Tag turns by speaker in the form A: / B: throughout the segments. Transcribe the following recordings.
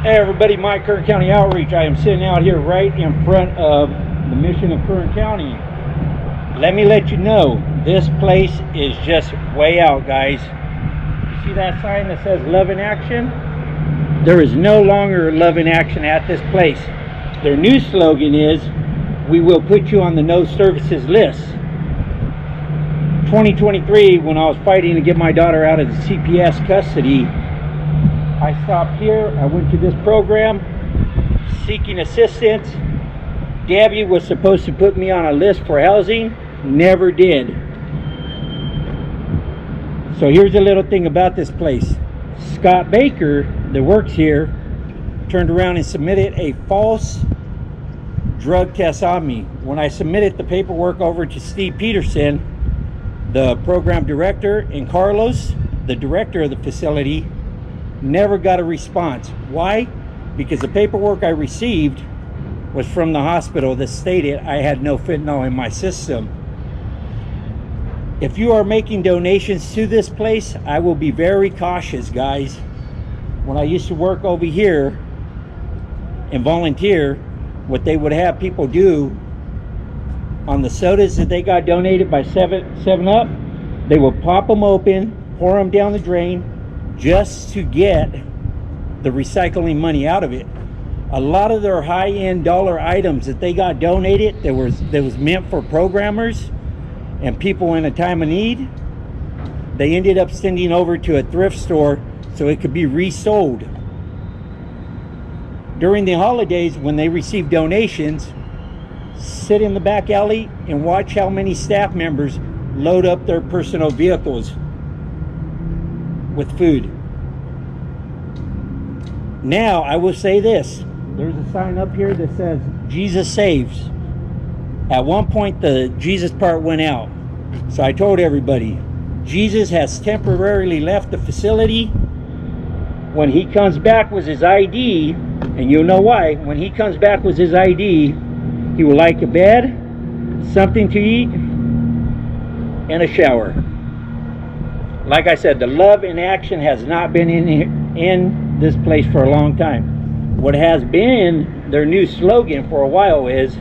A: Hey everybody, my Kern County Outreach. I am sitting out here right in front of the mission of Kern County. Let me let you know, this place is just way out, guys. You see that sign that says Love in Action? There is no longer Love in Action at this place. Their new slogan is, we will put you on the no services list. 2023, when I was fighting to get my daughter out of the CPS custody, I stopped here, I went to this program, seeking assistance. Gabby was supposed to put me on a list for housing, never did. So here's a little thing about this place. Scott Baker, that works here, turned around and submitted a false drug test on me. When I submitted the paperwork over to Steve Peterson, the program director, and Carlos, the director of the facility, never got a response. Why? Because the paperwork I received was from the hospital that stated I had no fentanyl in my system. If you are making donations to this place, I will be very cautious, guys. When I used to work over here and volunteer, what they would have people do on the sodas that they got donated by 7-Up, they would pop them open, pour them down the drain, just to get the recycling money out of it. A lot of their high-end dollar items that they got donated that was meant for programmers and people in a time of need, they ended up sending over to a thrift store so it could be resold. During the holidays, when they receive donations, sit in the back alley and watch how many staff members load up their personal vehicles with food. Now, I will say this. There's a sign up here that says, Jesus saves. At one point, the Jesus part went out. So I told everybody, Jesus has temporarily left the facility. When he comes back with his ID, and you'll know why, when he comes back with his ID, he will like a bed, something to eat, and a shower. Like I said, the Love in Action has not been in this place for a long time. What has been their new slogan for a while is,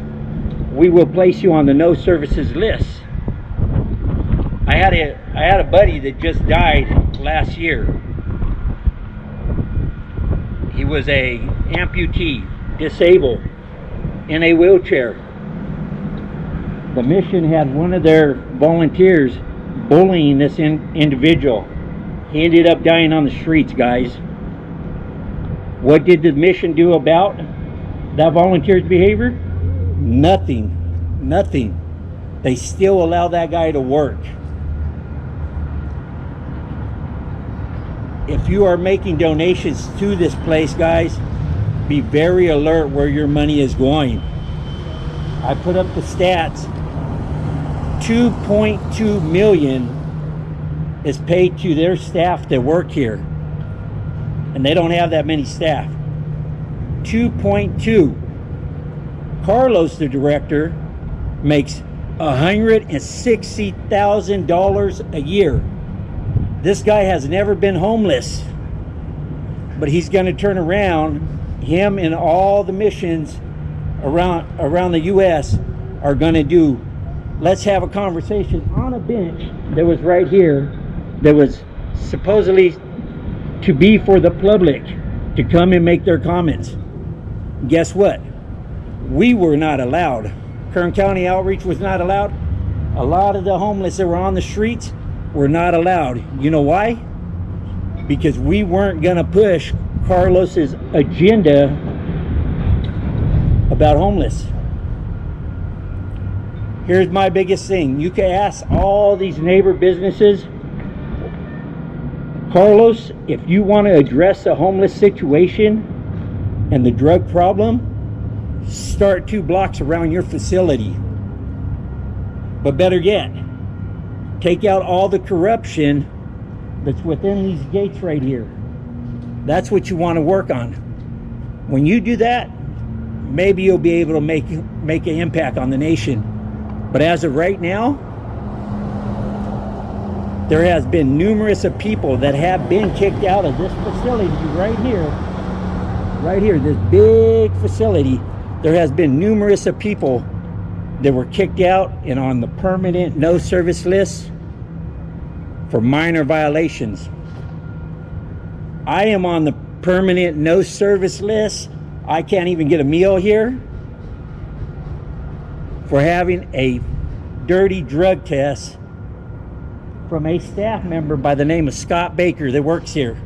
A: we will place you on the no services list. I had a buddy that just died last year. He was a amputee, disabled, in a wheelchair. The mission had one of their volunteers bullying this individual. He ended up dying on the streets, guys. What did the mission do about that volunteer's behavior? Nothing. They still allow that guy to work. If you are making donations to this place, guys, be very alert where your money is going. I put up the stats. 2.2 million is paid to their staff that work here, and they don't have that many staff. 2.2. Carlos, the director, makes $160,000 a year. This guy has never been homeless, but he's going to turn around. Him and all the missions around the U.S. are going to do, let's have a conversation on a bench that was right here, that was supposedly to be for the public to come and make their comments. Guess what? We were not allowed. Kern County Outreach was not allowed. A lot of the homeless that were on the streets were not allowed. You know why? Because we weren't going to push Carlos's agenda about homeless. Here's my biggest thing. You can ask all these neighbor businesses, Carlos, if you want to address the homeless situation and the drug problem, start 2 blocks around your facility. But better yet, take out all the corruption that's within these gates right here. That's what you want to work on. When you do that, maybe you'll be able to make an impact on the nation. But as of right now, there has been numerous of people that have been kicked out of this facility right here right here, this big facility, there has been numerous of people that were kicked out and on the permanent no service list for minor violations. I am on the permanent no service list. I can't even get a meal here for having a dirty drug test from a staff member by the name of Scott Baker that works here.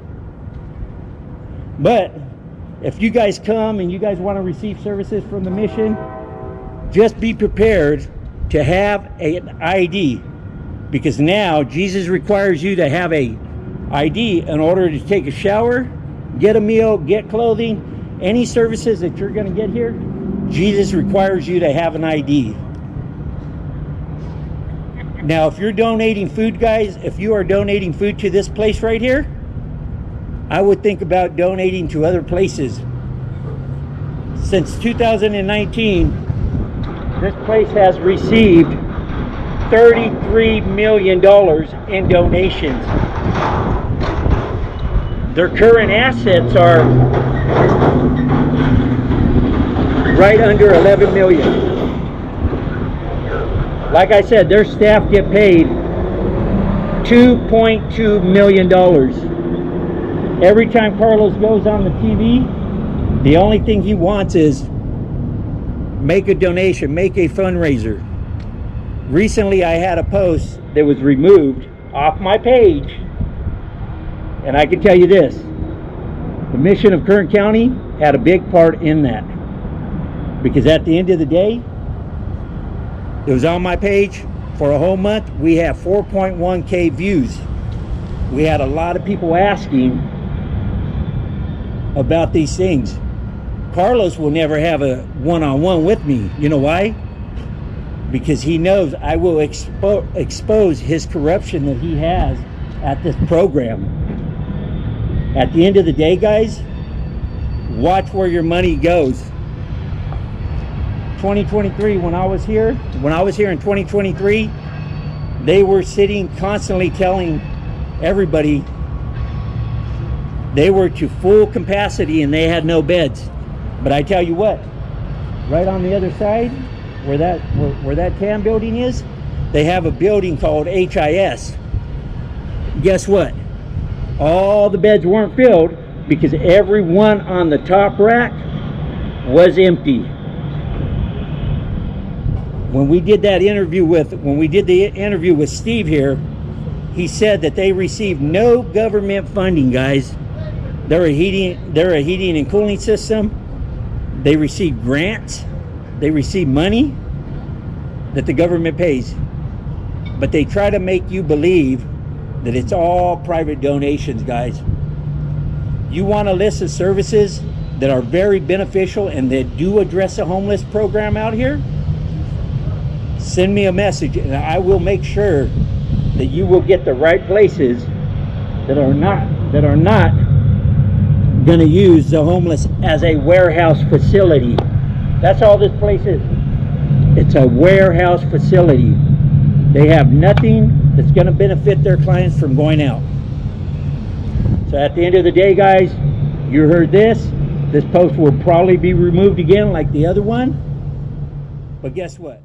A: But if you guys come and you guys want to receive services from the mission, just be prepared to have an ID, because now Jesus requires you to have a ID in order to take a shower, get a meal, get clothing, any services that you're going to get here. Jesus requires you to have an ID. Now, if you're donating food, guys, if you are donating food to this place right here, I would think about donating to other places. Since 2019, this place has received $33 million in donations. Their current assets are right under $11 million. Like I said, their staff get paid $2.2 million. Every time Carlos goes on the TV, the only thing he wants is make a donation, make a fundraiser. Recently, I had a post that was removed off my page, and I can tell you this: the mission of Kern County had a big part in that, because at the end of the day, it was on my page for a whole month. We have 4.1K views. We had a lot of people asking about these things. Carlos will never have a one-on-one with me. You know why? Because he knows I will expose his corruption that he has at this program. At the end of the day, guys, watch where your money goes. 2023, when I was here in 2023, they were sitting constantly telling everybody they were to full capacity and they had no beds. But I tell you what, right on the other side, where that TAM building is, they have a building called HIS. Guess what? All the beds weren't filled because every one on the top rack was empty. When we did the interview with Steve here, he said that they received no government funding, guys. They're a heating and cooling system. They receive grants. They receive money that the government pays. But they try to make you believe that it's all private donations, guys. You want a list of services that are very beneficial and that do address the homeless program out here? Send me a message and I will make sure that you will get the right places that are not going to use the homeless as a warehouse facility. That's all this place is. It's a warehouse facility. They have nothing that's going to benefit their clients from going out. So at the end of the day, guys, you heard this. This post will probably be removed again like the other one. But guess what?